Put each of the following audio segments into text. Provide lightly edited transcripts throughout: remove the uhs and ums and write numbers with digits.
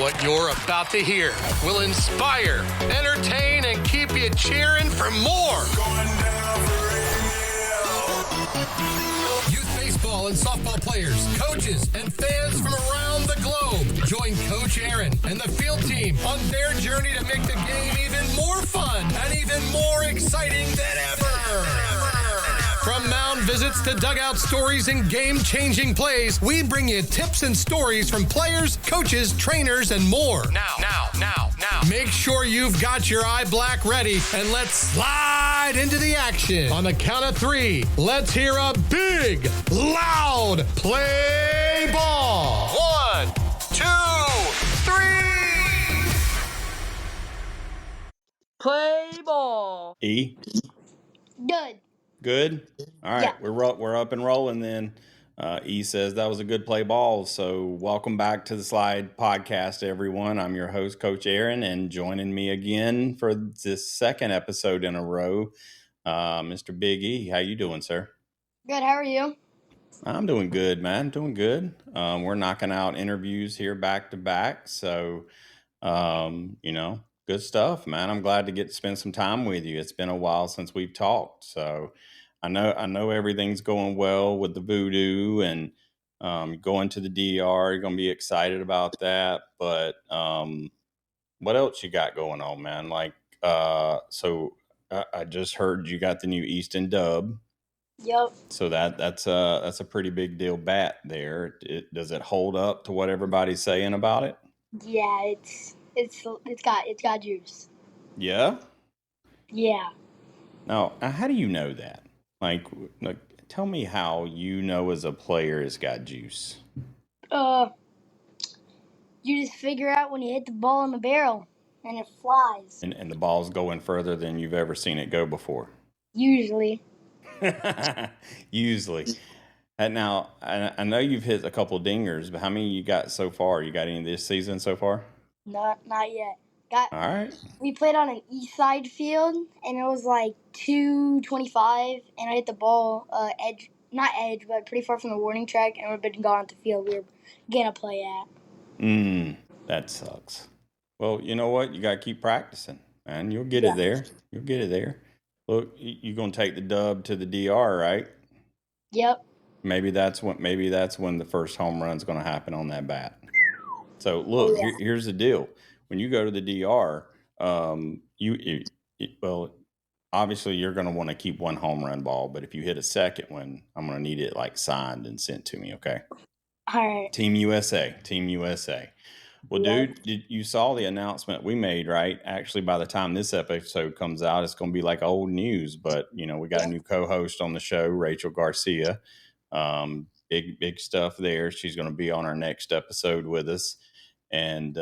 What you're about to hear will inspire, entertain, and keep you cheering for more. Youth baseball and softball players, coaches, and fans from around the globe join Coach Aaron and the field team on their journey to make the game even more fun and even more exciting than ever. From mound visits to dugout stories and game-changing plays, we bring you tips and stories from players, coaches, trainers, and more. Now. Make sure you've got your eye black ready, and let's slide into the action. On the count of 3, let's hear a big, loud play ball. 1, 2, 3. Play ball. E? Good? All right, Yeah. we're up and rolling then. E says that was a good play ball. So welcome back to the Slide Podcast, everyone. I'm your host, Coach Aaron, and joining me again for this second episode in a row, Mr. Big E. How you doing, sir? Good, how are you? I'm doing good, man. Doing good. We're knocking out interviews here back to back. So, good stuff, man. I'm glad to get to spend some time with you. It's been a while since we've talked. So I know everything's going well with the voodoo and going to the DR. You're going to be excited about that. But what else you got going on, man? So I just heard you got the new Easton dub. Yep. So that's a pretty big deal bat there. Does it hold up to what everybody's saying about it? Yeah, it's got juice. Yeah. Yeah. Now, how do you know that? Like, tell me how you know as a player it's got juice. You just figure out when you hit the ball in the barrel and it flies. And the ball's going further than you've ever seen it go before. Usually. Usually. And now, I know you've hit a couple dingers, but how many you got so far? You got any this season so far? Not yet. All right. We played on an east side field, and it was like 225, and I hit the ball not edge, but pretty far from the warning track, and we've been gone at the field we were going to play at. That sucks. Well, you know what? You got to keep practicing, man. You'll get it there. You'll get it there. Look, you're going to take the dub to the DR, right? Yep. Maybe that's when the first home run's going to happen on that bat. So look, here's the deal. When you go to the DR, obviously you're going to want to keep one home run ball, but if you hit a second one, I'm going to need it like signed and sent to me. Okay. All right. Team USA. Well, dude, you saw the announcement we made, right? Actually, by the time this episode comes out, it's going to be like old news, but we got a new co-host on the show, Rachel Garcia. Big stuff there. She's going to be on our next episode with us. And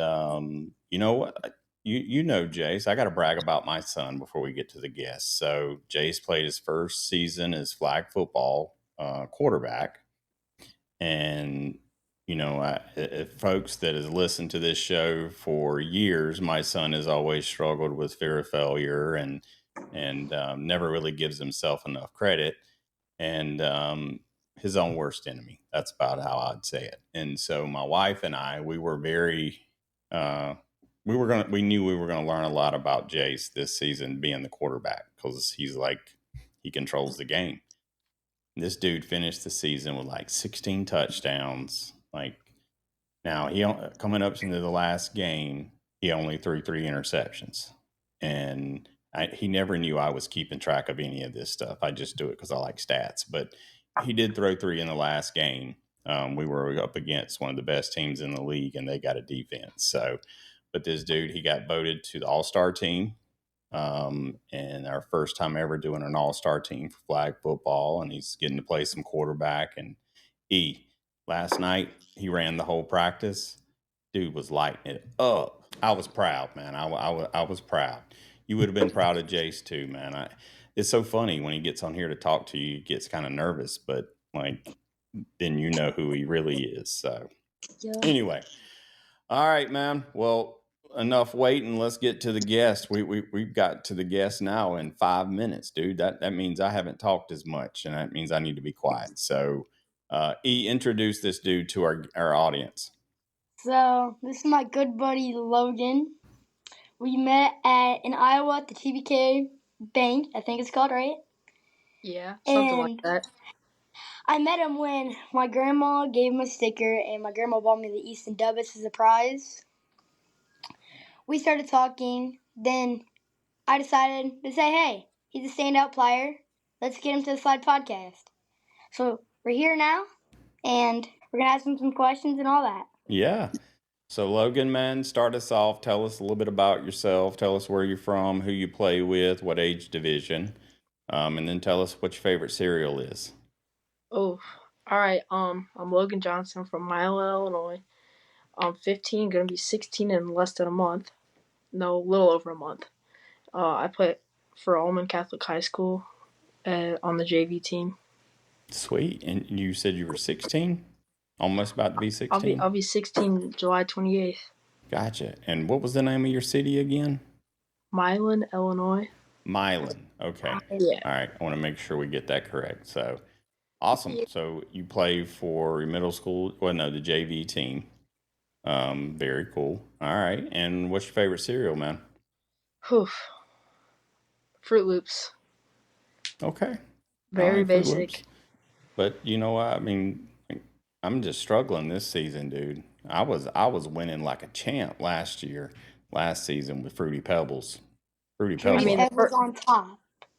you know what? You know Jace. I got to brag about my son before we get to the guests. So Jace played his first season as flag football quarterback. And, folks that has listened to this show for years, my son has always struggled with fear of failure and never really gives himself enough credit. And his own worst enemy. That's about how I'd say it. And so my wife and I, we were very, we knew we were going to learn a lot about Jace this season being the quarterback because he controls the game. This dude finished the season with like 16 touchdowns. Now coming up into the last game, he only threw 3 interceptions, and he never knew I was keeping track of any of this stuff. I just do it because I like stats, but he did throw 3 in the last game. We were up against one of the best teams in the league, and they got a defense. So, but this dude, he got voted to the All-Star team, and our first time ever doing an All-Star team for flag football, and he's getting to play some quarterback. And last night, he ran the whole practice. Dude was lighting it up. I was proud, man. I was proud. You would have been proud of Jace too, man. It's so funny when he gets on here to talk to you, he gets kind of nervous, but then you know who he really is. So Anyway, all right, man. Well, enough waiting. Let's get to the guest. We've got to the guest now in 5 minutes, dude. That means I haven't talked as much, and that means I need to be quiet. So, introduce this dude to our audience. So this is my good buddy Logan. We met in Iowa at the TBK Bank, I think it's called, right? Yeah, something like And that. I met him when my grandma gave him a sticker, and my grandma bought me the Easton Dub as a surprise. We started talking. Then I decided to say, hey, he's a standout player. Let's get him to the Slide podcast. So we're here now, and we're going to ask him some questions and all that. Yeah. So Logan, man, start us off. Tell us a little bit about yourself. Tell us where you're from, who you play with, what age division, and then tell us what your favorite cereal is. Oh, all right. I'm Logan Johnson from Milan, Illinois. I'm 15, gonna be 16 in less than a month. No, a little over a month. I play for Allman Catholic High School on the JV team. Sweet. And you said you were 16? Almost about to be 16? I'll be 16 July 28th. Gotcha. And what was the name of your city again? Milan, Illinois. Milan. Okay. Yeah. All right. I want to make sure we get that correct. So awesome. Yeah. So you play for your middle school, well, no, the JV team. Very cool. All right. And what's your favorite cereal, man? Whew. Fruit Loops. Okay. Very like Fruit basic. Loops. But you know what? I mean, I'm just struggling this season, dude. I was winning like a champ last season with Fruity Pebbles. Fruity Pebbles. I mean, Pebbles on top.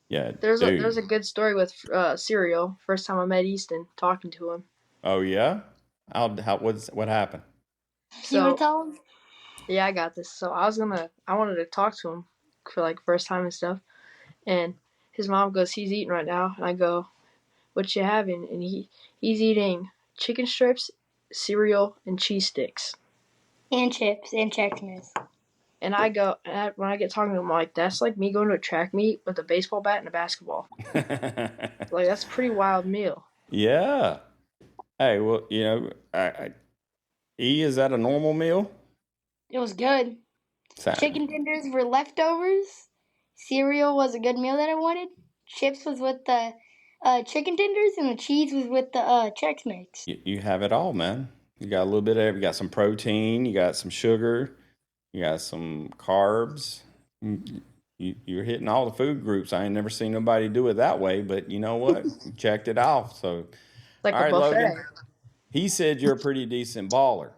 Yeah, there's dude. a good story with cereal. First time I met Easton, talking to him. Oh yeah? What happened? You want to tell him? Yeah, I got this. So I wanted to talk to him for like first time and stuff. And his mom goes, he's eating right now. And I go, what you having? And he's eating chicken strips, cereal, and cheese sticks. And chips and Chex Mix. And I go, when I get talking to him, I'm like, that's like me going to a track meet with a baseball bat and a basketball. Like, that's a pretty wild meal. Yeah. Hey, well, you know, is that a normal meal? It was good. Chicken tenders were leftovers. Cereal was a good meal that I wanted. Chips was with the chicken tenders, and the cheese was with the Chex Mix. You have it all, man. You got a little bit of everything. You got some protein. You got some sugar. You got some carbs. You're hitting all the food groups. I ain't never seen nobody do it that way, but you know what? You checked it off. So, like all right, buffet. Logan. He said you're a pretty decent baller.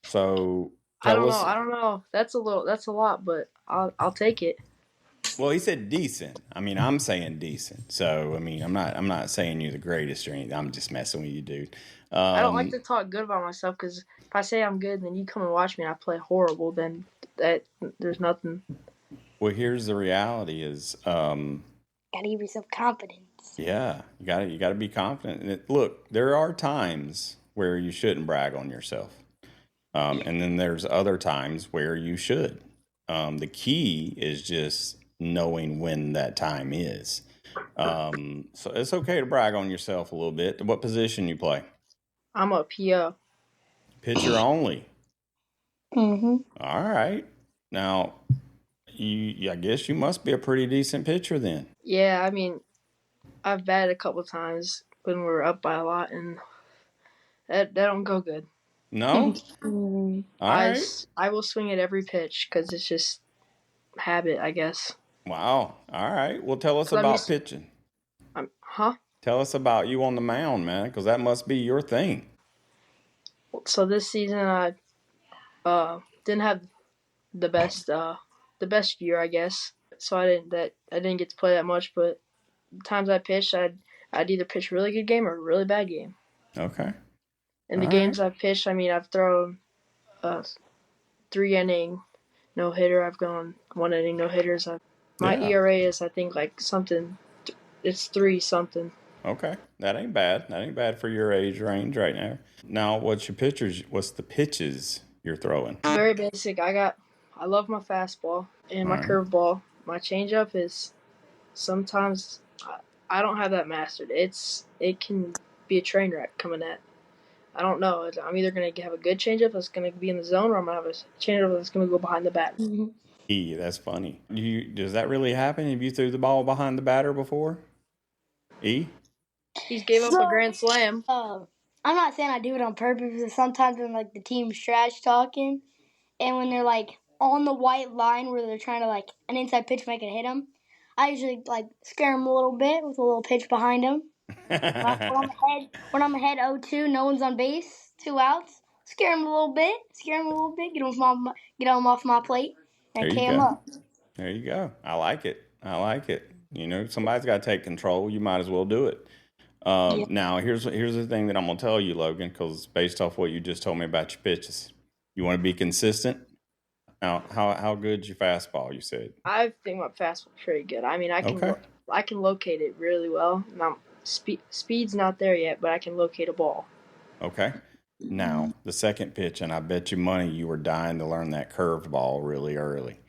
So I don't know. That's a lot, but I'll take it. Well, he said decent. I mean, I'm saying decent. So, I mean, I'm not saying you're the greatest or anything. I'm just messing with you, dude. I don't like to talk good about myself because if I say I'm good, then you come and watch me and I play horrible, then there's nothing. Well, here's the reality: is gotta give yourself confidence. Yeah, you gotta be confident. And look, there are times where you shouldn't brag on yourself, and then there's other times where you should. The key is just knowing when that time is. So it's okay to brag on yourself a little bit. What position you play? I'm a PO. Pitcher only. Mm-hmm. All right. Now, I guess you must be a pretty decent pitcher then. Yeah, I mean, I've batted a couple times when we were up by a lot, and that don't go good. No? All right. I will swing at every pitch because it's just habit, I guess. Wow. All right. Well, tell us about pitching. Tell us about you on the mound, man, because that must be your thing. So this season, I didn't have the best year, I guess. So I didn't get to play that much. But the times I pitched, I'd either pitch a really good game or a really bad game. Okay. And the games I've pitched, I mean, I've thrown 3-inning no-hitter. I've gone 1-inning no-hitters. My ERA is, I think, like something. It's 3-something. Okay, that ain't bad. That ain't bad for your age range right now. Now, what's the pitches you're throwing? Very basic. I love my fastball and my curveball. My changeup is sometimes I don't have that mastered. It can be a train wreck coming at. I don't know. I'm either going to have a good changeup that's going to be in the zone, or I'm going to have a changeup that's going to go behind the bat. Mm-hmm. That's funny. Does that really happen? Have you threw the ball behind the batter before? He's gave up a grand slam. I'm not saying I do it on purpose, because sometimes when like the team's trash talking, and when they're like on the white line where they're trying to like an inside pitch make it hit them, I usually like scare them a little bit with a little pitch behind them. When I'm ahead 0-2, no one's on base, 2 outs. Scare them a little bit. Get them off my plate, and There you K them go. up. There you go. I like it. I like it. You know, somebody's got to take control. You might as well do it. Yeah. Now, here's the thing that I'm gonna tell you, Logan, because based off what you just told me about your pitches, you want to be consistent. Now, how good's your fastball? You said. I think my fastball's pretty good. I mean, Okay. I can locate it really well. Now, speed's not there yet, but I can locate a ball. Okay. Now, the second pitch, and I bet you money you were dying to learn that curved ball really early.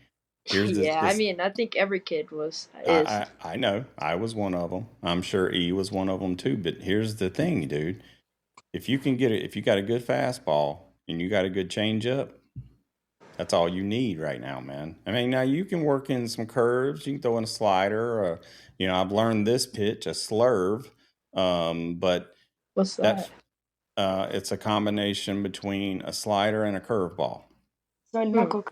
Here's Yeah, I this mean, I think every kid is. I know. I was one of them. I'm sure E was one of them too. But here's the thing, dude. If you can get it, if you got a good fastball and you got a good changeup, that's all you need right now, man. I mean, now you can work in some curves. You can throw in a slider. Or, you know, I've learned this pitch, a slurve. But What's that? it's a combination between a slider and a curveball. So knuckle.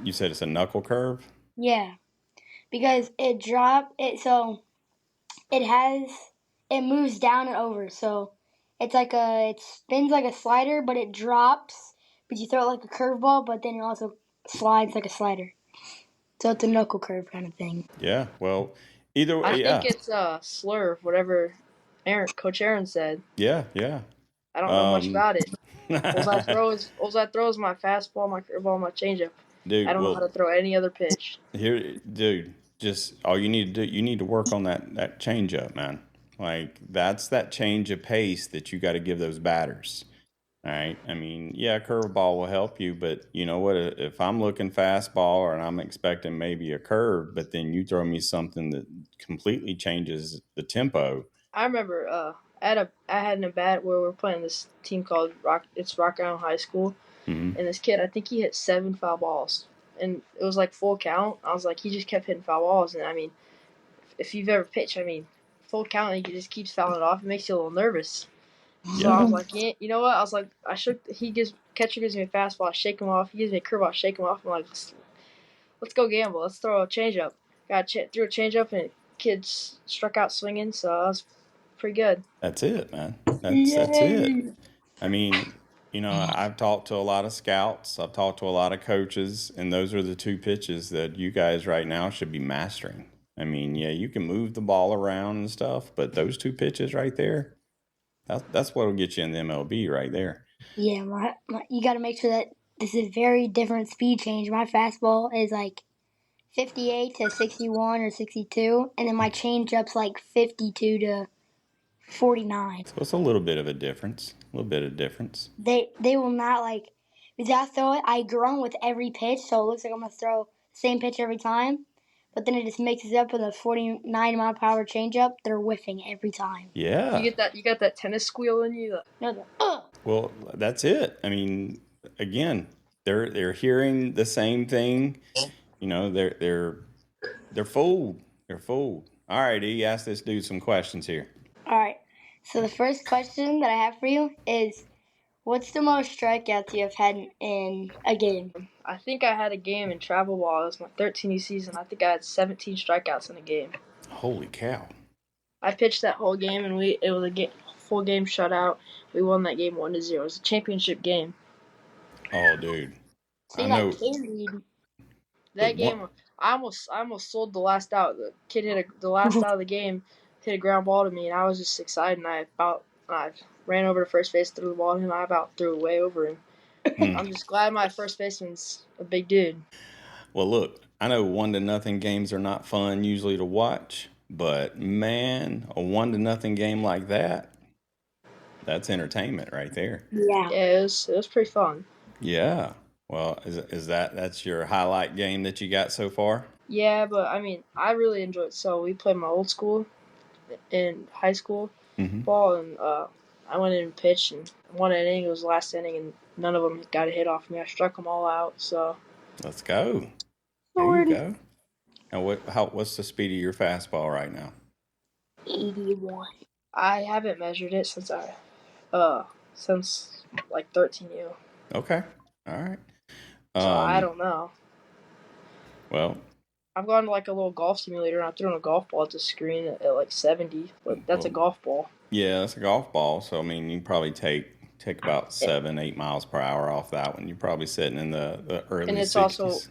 You said it's a knuckle curve? Yeah, because it moves down and over, so it spins like a slider, but it drops, but you throw it like a curveball, but then it also slides like a slider. So it's a knuckle curve kind of thing. Yeah, well, either way, I think it's a slurve, whatever Coach Aaron said. Yeah. I don't know much about it. All I throw is my fastball, my curveball, my changeup. Dude, I don't know how to throw any other pitch. Here, dude, just all you need to do, you need to work on that changeup, man. Like that's that change of pace that you got to give those batters. All right. I mean, yeah, curveball will help you, but you know what? If I'm looking fastball and I'm expecting maybe a curve, but then you throw me something that completely changes the tempo. I remember I had an at bat where we were playing this team called Rock Island High School, and this kid, I think he hit 7 foul balls, and it was like full count. I was like, he just kept hitting foul balls, and I mean, if you've ever pitched, I mean, full count, and he just keeps fouling it off. It makes you a little nervous. So I was like, yeah, you know what? I was like, catcher gives me a fastball, I shake him off. He gives me a curveball, I shake him off. I'm like, let's go gamble. Let's throw a changeup. Threw a changeup, and kids struck out swinging. So that was pretty good. That's it, man. That's it. I mean, you know, I've talked to a lot of scouts. I've talked to a lot of coaches, and those are the 2 pitches that you guys right now should be mastering. I mean, yeah, you can move the ball around and stuff, but those 2 pitches right there, that's what will get you in the MLB right there. Yeah, you got to make sure that this is very different speed change. My fastball is like 58 to 61 or 62, and then my changeup's like 52 to 49. So it's a little bit of a difference. They will not like, because I throw it, I grunt with every pitch, so it looks like I'm going to throw the same pitch every time. But then it just mixes up with a 49 mile per hour changeup. They're whiffing every time. Yeah. You got that tennis squeal in you. Well, that's it. I mean, again, they're hearing the same thing. You know, they're fooled. They're fooled. All right, E, ask this dude some questions here. All right. So the first question that I have for you is, what's the most strikeouts you have had in a game? I think I had a game in travel ball. It was my 13th season. I think I had 17 strikeouts in a game. Holy cow! I pitched that whole game, and it was a full game shutout. We won that game 1-0. It was a championship game. Oh, dude! So I know. That game, I almost sold the last out. The kid the last out of the game, hit a ground ball to me, and I was just excited. And I ran over to first base, threw the ball to him. I about threw it way over him. I'm just glad my first baseman's a big dude. Well, look, I know 1-0 games are not fun usually to watch, but man, a 1-0 game like that's entertainment right there. Yeah, it was pretty fun. Yeah. Well, is that's your highlight game that you got so far? Yeah, but I mean, I really enjoyed it. So we played my old school in high school ball, and I went in and pitched, and 1 inning, it was the last inning, and none of them got a hit off me. I struck them all out, so. Let's go. There you go. Now, what's the speed of your fastball right now? 81. I haven't measured it since like 13U. Okay. All right. So I don't know. Well, I've gone to like a little golf simulator and I've thrown a golf ball at the screen at like 70, but that's a golf ball. yeah, it's a golf ball. So, I mean, you probably take about 7-8 miles per hour off that one. You're probably sitting in the early And 60s.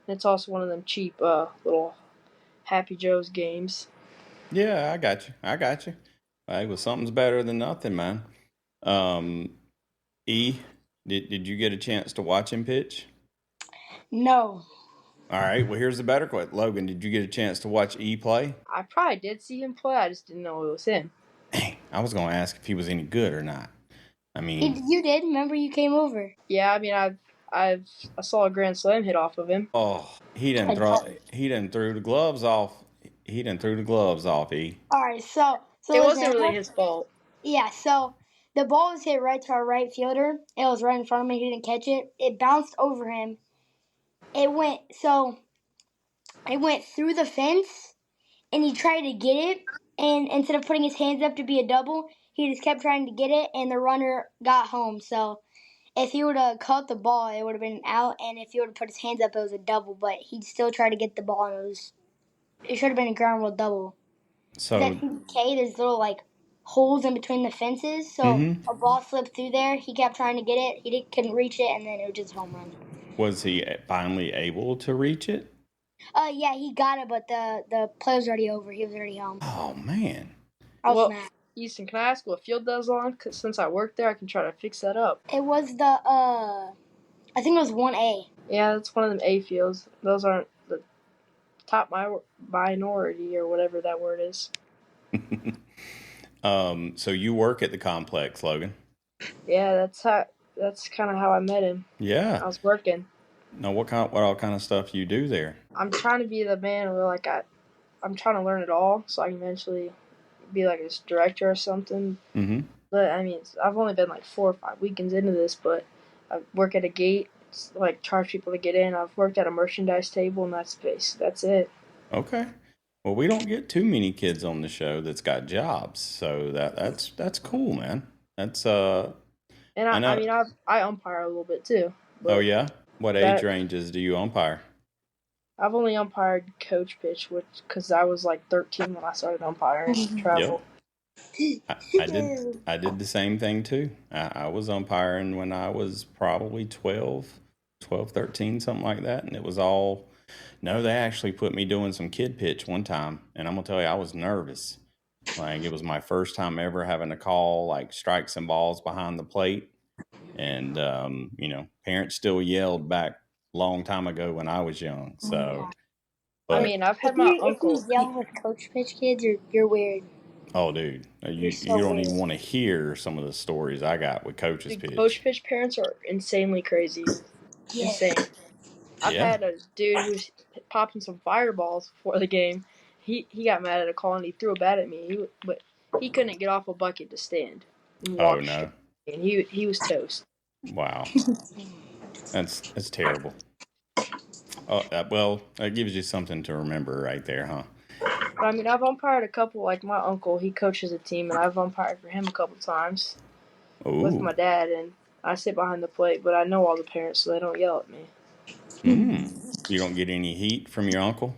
it's also one of them cheap little Happy Joe's games. Yeah, I got you. Hey, well, something's better than nothing, man. Um, E, did you get a chance to watch him pitch? No. All right. Well, here's the better question. Logan, did you get a chance to watch E play? I probably did see him play. I just didn't know it was him. Dang, I was going to ask if he was any good or not. I mean, You did. Remember, you came over. Yeah, I mean, I saw a grand slam hit off of him. oh, he didn't threw the gloves off. He didn't threw the gloves off, E. All right, so It wasn't really his fault. Yeah, so the ball was hit right to our right fielder. It was right in front of him. He didn't catch it. It bounced over him. It went through the fence, and he tried to get it. And instead of putting his hands up to be a double, he just kept trying to get it, and the runner got home. So if he would have caught the ball, it would have been an out. And if he would have put his hands up, it was a double. But he still tried to get the ball, and it should have been a ground rule double. So That PK, there's little like holes in between the fences, so a ball slipped through there. He kept trying to get it. He couldn't reach it, and then it was just home run. was he finally able to reach it? Yeah, he got it, but the play was already over. He was already home. Oh man. I was Well, mad. Easton, can I ask what field that was on? Because since I work there, I can try to fix that up. It was I think it was 1A. Yeah, that's one of them A fields. Those aren't the top minority or whatever that word is. So you work at the complex, Logan? Yeah, that's kind of how I met him. Yeah. I was working. Now, what all kind of stuff you do there? I'm trying to be the man where like I'm trying to learn it all, so I can eventually be like a director or something. Mm-hmm. But I mean, I've only been like 4 or 5 weekends into this, but I work at a gate, like charge people to get in. I've worked at a merchandise table, and that's it. Okay. Well, we don't get too many kids on the show that's got jobs, so that's cool, man. That's And I mean, I umpire a little bit too. Oh yeah. What age ranges do you umpire? I've only umpired coach pitch, because I was like 13 when I started umpiring travel. Yep. I did the same thing too. I was umpiring when I was probably 12, 13, something like that, and it was all. No, they actually put me doing some kid pitch one time, and I'm gonna tell you, I was nervous. Like it was my first time ever having to call like strikes and balls behind the plate, and parents still yelled back a long time ago when I was young. So, I mean, I've had my uncle. If you yell with coach pitch kids, you're weird. Oh, dude, you don't even want to hear some of the stories I got with coaches pitch. Coach pitch parents are insanely crazy. Yeah. Insane. I've had a dude who's popping some fireballs before the game. He got mad at a call and he threw a bat at me. But he couldn't get off a bucket to stand. Oh no! And he was toast. Wow, that's terrible. Oh well, that gives you something to remember right there, huh? But I mean, I've umpired a couple. Like my uncle, he coaches a team, and I've umpired for him a couple times with my dad. And I sit behind the plate, but I know all the parents, so they don't yell at me. You don't get any heat from your uncle?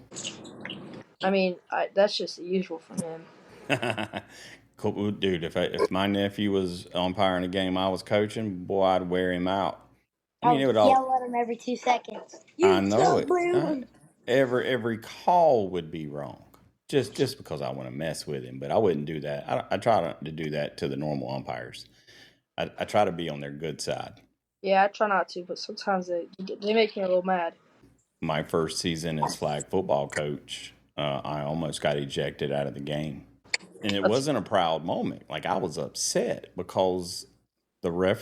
I mean, that's just the usual from him. Cool. Dude, if my nephew was umpiring a game I was coaching, boy, I'd wear him out. I mean, it would yell at him every 2 seconds. I know it. Every call would be wrong, just because I want to mess with him. But I wouldn't do that. I try not to do that to the normal umpires. I try to be on their good side. Yeah, I try not to, but sometimes they make me a little mad. My first season as flag football coach, I almost got ejected out of the game. And it wasn't a proud moment. Like, I was upset because the ref,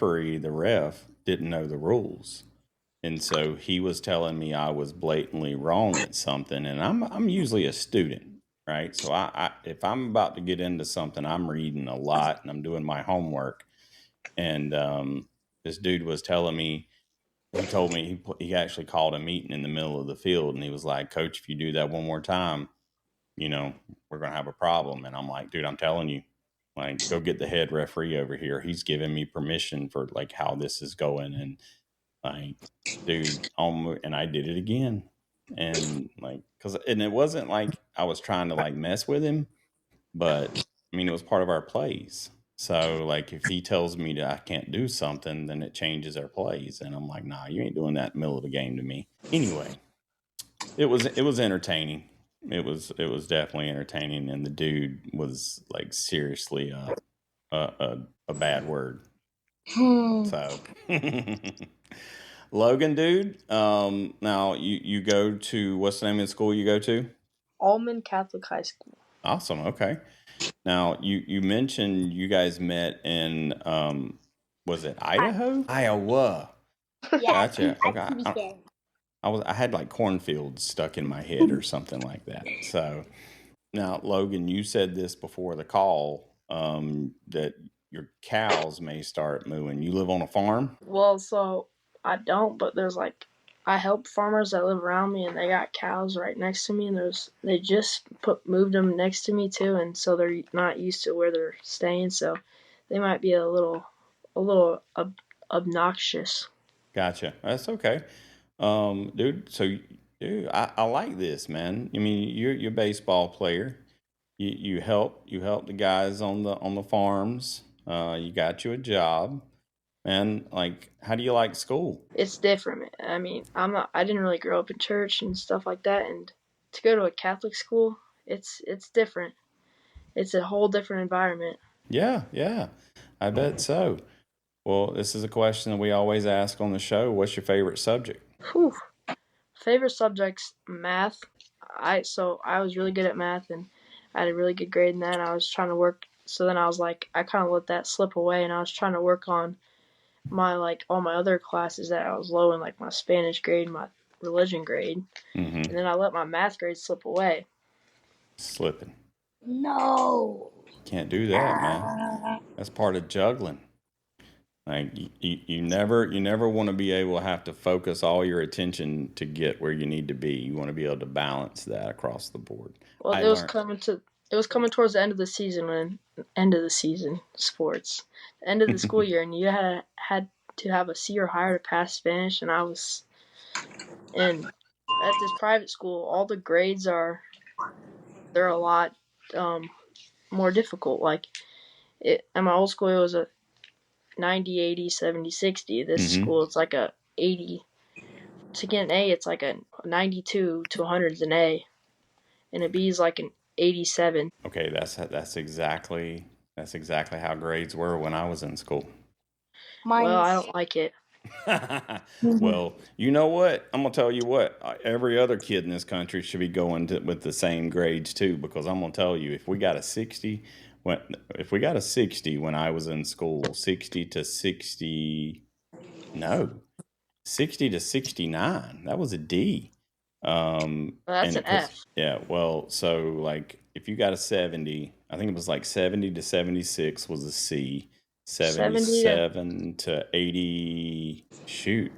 didn't know the rules. And so he was telling me I was blatantly wrong at something. And I'm usually a student, right? So if I'm about to get into something, I'm reading a lot and I'm doing my homework. And this dude was telling me, he told me he actually called a meeting in the middle of the field. And he was like, Coach, if you do that one more time, we're going to have a problem. And I'm like, dude, I'm telling you, like, go get the head referee over here. He's giving me permission for like how this is going. And like, dude, and I did it again. And like, and it wasn't like I was trying to like mess with him, but I mean, it was part of our plays. So like, if he tells me that I can't do something, then it changes our plays. And I'm like, nah, you ain't doing that in the middle of the game to me. Anyway, it was entertaining. It was definitely entertaining. And the dude was like seriously a bad word. So Logan, dude, now you go to, what's the name of the school you go to? Allman Catholic High School. Awesome. Okay. Now you mentioned you guys met in was it Idaho? Iowa. Yeah, Gotcha. I Okay. I had like cornfields stuck in my head or something like that. So now, Logan, you said this before the call, that your cows may start mooing. You live on a farm? Well, so I don't, but there's like I help farmers that live around me, and they got cows right next to me, and they just moved them next to me too, and so they're not used to where they're staying, so they might be a little obnoxious. Gotcha. That's okay. Dude, so dude, I like this, man. I mean, you're a baseball player. You help the guys on the farms. You got you a job. Man, like, how do you like school? It's different. I mean, I didn't really grow up in church and stuff like that, and to go to a Catholic school, it's different. It's a whole different environment. Yeah. I bet so. Well, this is a question that we always ask on the show. What's your favorite subject? Whew. Favorite subjects, math. I was really good at math, and I had a really good grade in that. And I was trying to work. So then I was like, I kind of let that slip away, and I was trying to work on my all my other classes that I was low in, like my Spanish grade, my religion grade, and then I let my math grade slip away. Slipping. No. Can't do that, man. That's part of juggling. Like you never want to be able to have to focus all your attention to get where you need to be. You want to be able to balance that across the board. Well, it was coming towards the end of the season sports, the end of the school year, and you had to have a C or higher to pass Spanish, and I was in at this private school. All the grades they're a lot more difficult. Like at my old school, it was a 90, 80, 70, 60. This school, it's like a 80. To get an A, it's like a 92 to 100 is an A, and a B is like an 87. Okay, that's exactly how grades were when I was in school. Well, I don't like it. Well, you know what? I'm gonna tell you what. Every other kid in this country should be going with the same grades too, because I'm gonna tell you, if we got a 60 when I was in school, 60 to 69, that was a D. Well, that's an F. Yeah, well, so like if you got a 70, I think it was like 70 to 76 was a C. 77 to 80, shoot,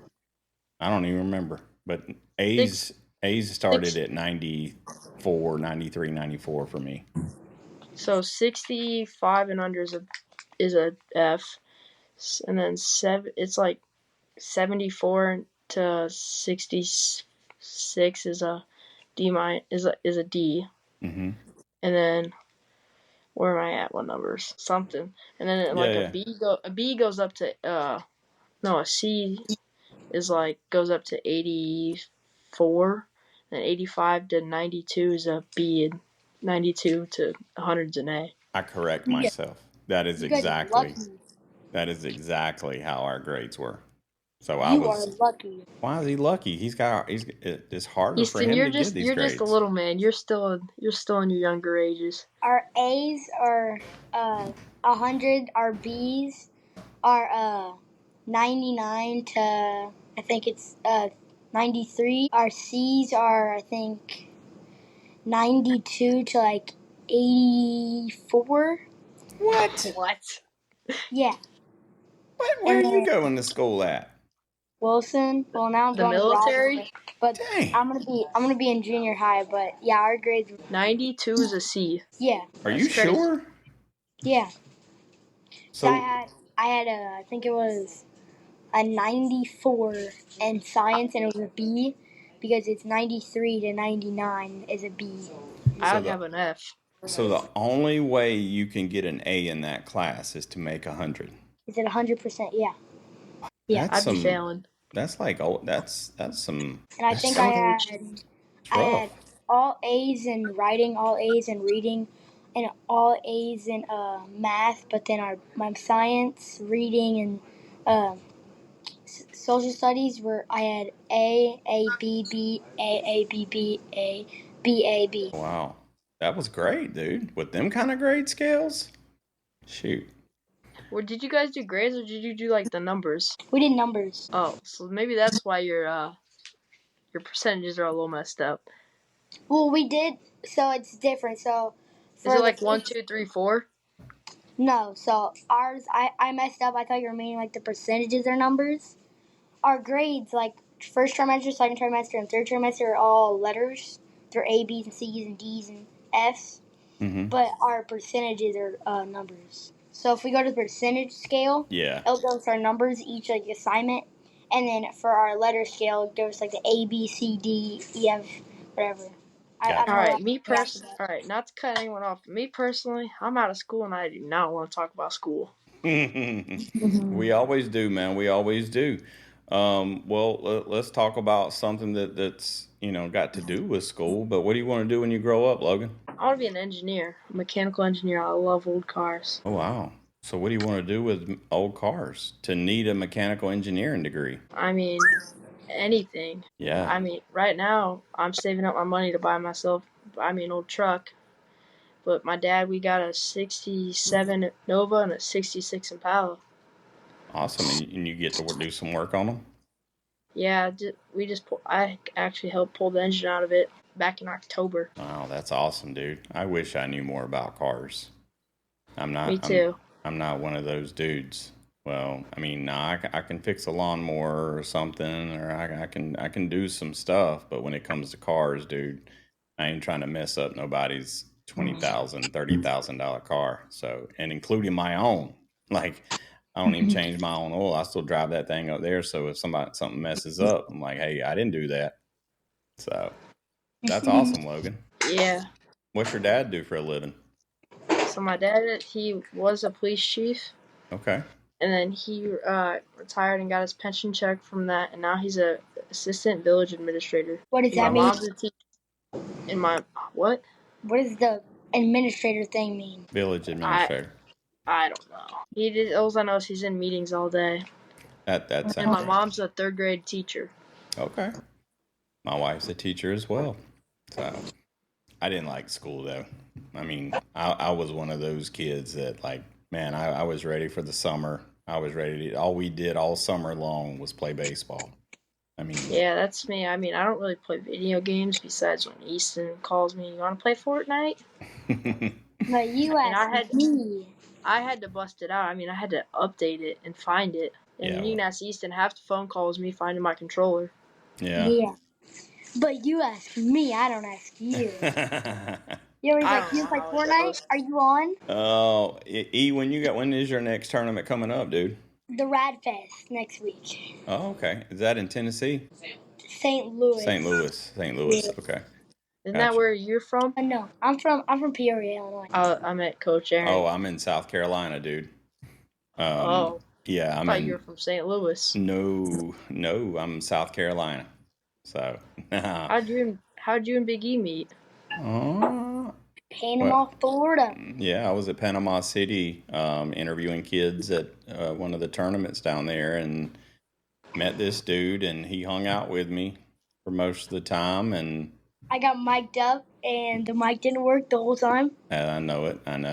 I don't even remember. But A's started at 94, 93, 94 for me. So 65 and under is a F, and then it's like 74 to 66 is a D is a D. And then where am I at? What numbers? Something. And then a B goes up to a C is like goes up to 84, and 85 to 92 is a B, and 92 to 100 is an A. I correct myself. That is exactly how our grades were. So I was lucky. Why is he lucky? It's harder for him to get these grades. You're just a little man. You're still in your younger ages. Our A's are 100. Our B's are 99 to I think it's 93. Our C's are I think 92 to like 84. What? Yeah. Where are you going to school at? Wilson. Well, now I'm going military. To but dang. I'm gonna be in junior high. But yeah, our grades. 92 is a C. Yeah. Are you sure? Yeah. So I had I think it was a 94 in science, and it was a B because it's 93 to 99 is a B. I So would have an F. So the only way you can get an A in that class is to make 100. Is it 100%? Yeah. Yeah. That's I'd be failing. That's like that's some. And I That's think it's I rough. had all A's in writing, all A's in reading, and all A's in math. But then my science, reading, and social studies were I had A B B A B B A B A B. Wow, that was great, dude. With them kind of grade scales, shoot. Well, did you guys do grades or did you do like the numbers? We did numbers. Oh, so maybe that's why your percentages are a little messed up. Well, we did. So it's different. So is it like 1, 2, 3, 4? No. So ours, I messed up. I thought you were meaning like the percentages or numbers. Our grades, like first trimester, second trimester, and third trimester, are all letters. They're A, B's, and C's, and D's, and F's. Mm-hmm. But our percentages are numbers. So if we go to the percentage scale, it'll give us our numbers, each like assignment. And then for our letter scale, it gives us like the A, B, C, D, E, F, whatever. All right, not to cut anyone off. Me personally, I'm out of school and I do not want to talk about school. We always do, man. We always do. Well, let's talk about something that's got to do with school. But what do you want to do when you grow up, Logan? I want to be an engineer, a mechanical engineer. I love old cars. Oh, wow. So what do you want to do with old cars to need a mechanical engineering degree? I mean, anything. Yeah. I mean, right now, I'm saving up my money to buy me an old truck. But my dad, we got a 67 Nova and a 66 Impala. Awesome. And you get to do some work on them? Yeah, I actually helped pull the engine out of it back in October. Wow, that's awesome, dude. I wish I knew more about cars. Me too. I'm not one of those dudes. Well, I mean, I can fix a lawnmower or something, or I can do some stuff. But when it comes to cars, dude, I ain't trying to mess up nobody's $20,000, $30,000 car. So, and including my own. Like, I don't even change my own oil. I still drive that thing up there. So if something messes up, I'm like, hey, I didn't do that. So that's awesome, Logan. Yeah. What's your dad do for a living? So my dad, he was a police chief. Okay. And then he retired and got his pension check from that, and now he's a assistant village administrator. What does that mean? My mom's a teacher. What? What does the administrator thing mean? Village administrator. I don't know. All I know is he's in meetings all day. That's and my mom's a third grade teacher. Okay. My wife's a teacher as well. So I didn't like school though. I mean, I was one of those kids that like, man, I was ready for the summer. I was ready to, all we did all summer long was play baseball. I mean, yeah, that's me. I mean, I don't really play video games besides when Easton calls me, you want to play Fortnite? But you asked me. I had to bust it out. I mean, I had to update it and find it. And you can ask Easton, half the phone calls me finding my controller. Yeah. Yeah. But you ask me, I don't ask you. You play Fortnite? Are you on? Oh, when is your next tournament coming up, dude? The Rad Fest next week. Oh, okay. Is that in Tennessee? St. Louis. St. Louis. Yeah. Okay. Isn't that where you're from? No, I'm from Peoria, Illinois. I met Coach Aaron. Oh, I'm in South Carolina, dude. Yeah, I thought you were from St. Louis. No, I'm South Carolina. So, how'd you and Big E meet? Panama, Florida. Yeah, I was at Panama City interviewing kids at one of the tournaments down there, and met this dude, and he hung out with me for most of the time, and I got mic'd up, and the mic didn't work the whole time. I know it, and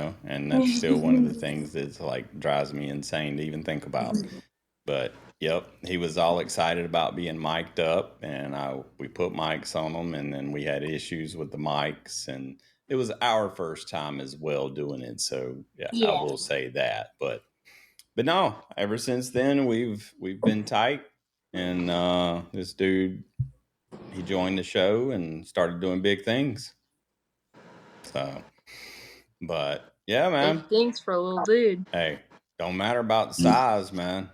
that's still one of the things that's like drives me insane to even think about. But yep, he was all excited about being mic'd up, and we put mics on him, and then we had issues with the mics, and it was our first time as well doing it. So yeah. I will say that, but no, ever since then we've been tight, and this dude, he joined the show and started doing big things. So, but yeah, man. Big things for a little dude. Hey, Don't matter about the size, man.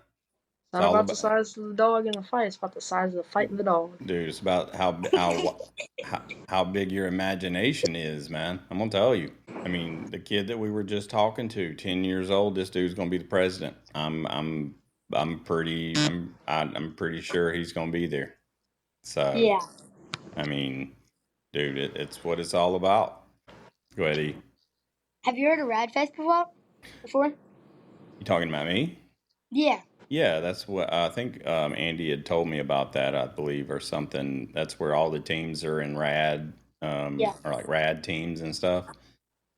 It's not about the size of the dog in the fight. It's about the size of the fight in the dog. Dude, it's about how big your imagination is, man. I'm gonna tell you. I mean, the kid that we were just talking to, 10 years old, this dude's gonna be the president. I'm pretty sure he's gonna be there. So Yeah. I mean, dude, it's what it's all about. Go ahead, E. Have you heard of Radfest before? You talking about me? Yeah. Yeah, that's what I think. Andy had told me about that, I believe, or something. That's where all the teams are in rad, Yeah. or like rad teams and stuff.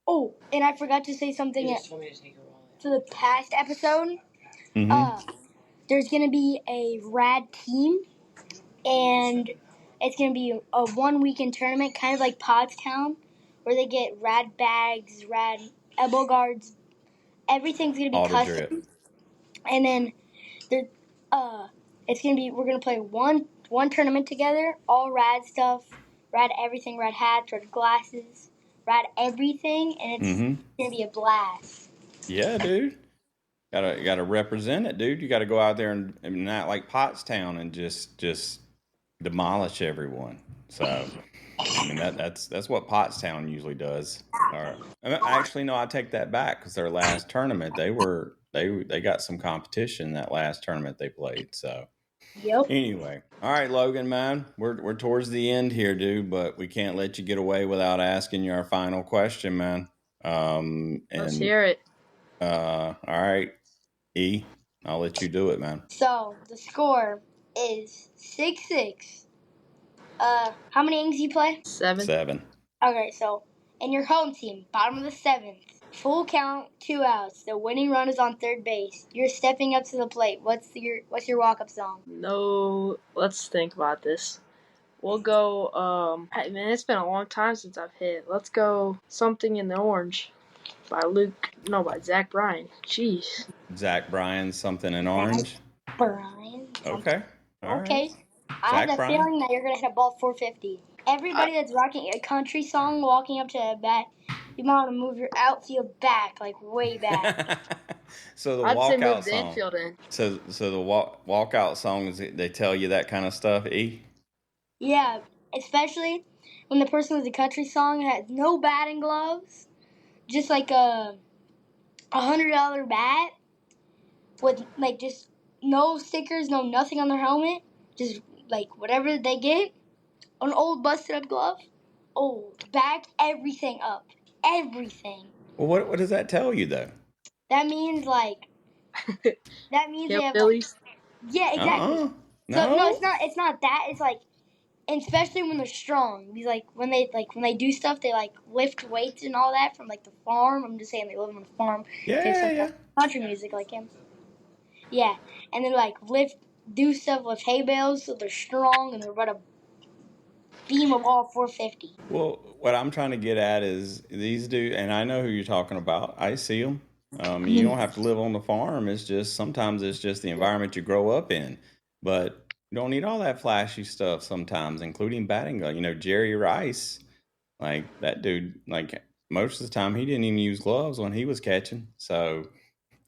Oh, and I forgot to say something for the past episode. Mm-hmm. There's gonna be a rad team, and it's gonna be a 1 weekend tournament, kind of like Pottstown, where they get rad bags, rad elbow guards. Everything's gonna be All the custom, drip. and then we're gonna play one tournament together, all rad stuff, rad everything, rad hats, rad glasses, rad everything, and it's gonna be a blast. Yeah, dude. Gotta represent it, dude. You gotta go out there and not like Pottstown and just demolish everyone. So I mean that's what Pottstown usually does. Or actually, no, I take that back because their last tournament they got some competition that last tournament they played. So Yep. anyway, all right, Logan, man, we're towards the end here, dude, but we can't let you get away without asking you our final question, man. Let's hear it. All right, E, I'll let you do it, man. So the score is 6-6. How many innings do you play? 7. Okay, so in your home team, bottom of the 7th, full count, 2 outs. The winning run is on third base. You're stepping up to the plate. What's your walk-up song? No, let's think about this. We'll go. Man, it's been a long time since I've hit. Let's go Something in the Orange by Zach Bryan. Jeez. Zach Bryan, Something in Orange. Brian. Okay. All okay. right. I have Zach the Bryan. feeling that you're gonna hit a ball 450. Everybody that's rocking a country song, walking up to a bat, you might want to move your outfield back, like way back. So the I'd say walkout move the song. infield in. So the walkout songs, they tell you that kind of stuff, E? Yeah, especially when the person with the country song has no batting gloves, just like a $100 bat with like just no stickers, no nothing on their helmet, just like whatever they get, an old busted up glove. Oh, back everything up, everything. Well, what does that tell you though? That means like they have Phillies. Yeah, exactly. No. So no, it's not that. It's like, and especially when they're strong. Because when they do stuff, they like lift weights and all that from like the farm. I'm just saying they live on the farm. Yeah. Country music like him. Yeah, and they like do stuff with hay bales, so they're strong and they're about to beam a ball 450. Well, what I'm trying to get at is these dudes, and I know who you're talking about. I see them. You don't have to live on the farm. It's just sometimes it's just the environment you grow up in. But you don't need all that flashy stuff sometimes, including batting glove. Jerry Rice, like that dude, like most of the time he didn't even use gloves when he was catching. So,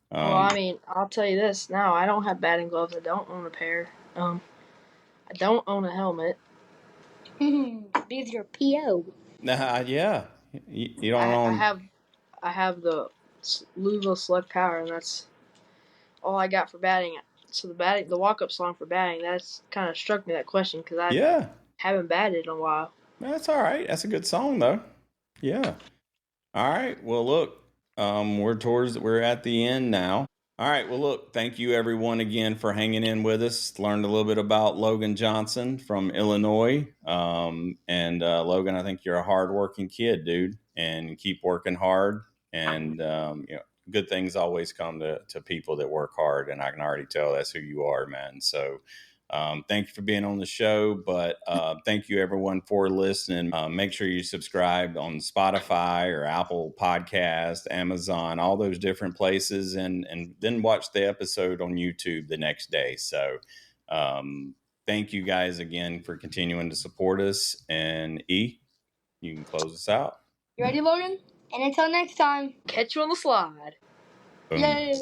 well, I mean, I'll tell you this now. I don't have batting gloves. I don't own a pair. I don't own a helmet. Because you're a PO. Yeah. You don't own. I have the Louisville Select Power, and that's all I got for batting. So the walk-up song for batting, that's kind of struck me, that question, because I haven't batted in a while. That's all right. That's a good song, though. Yeah. All right. Well, look, we're at the end now. All right. Well, look, thank you everyone again for hanging in with us. Learned a little bit about Logan Johnson from Illinois. And Logan, I think you're a hardworking kid, dude, and keep working hard. And, good things always come to people that work hard. And I can already tell that's who you are, man. So, thank you for being on the show, but thank you everyone for listening. Make sure you subscribe on Spotify or Apple Podcast, Amazon, all those different places, and then watch the episode on YouTube the next day. So thank you guys again for continuing to support us. And E, you can close us out. You ready, Logan? And until next time, catch you on the slide. Boom. Yay!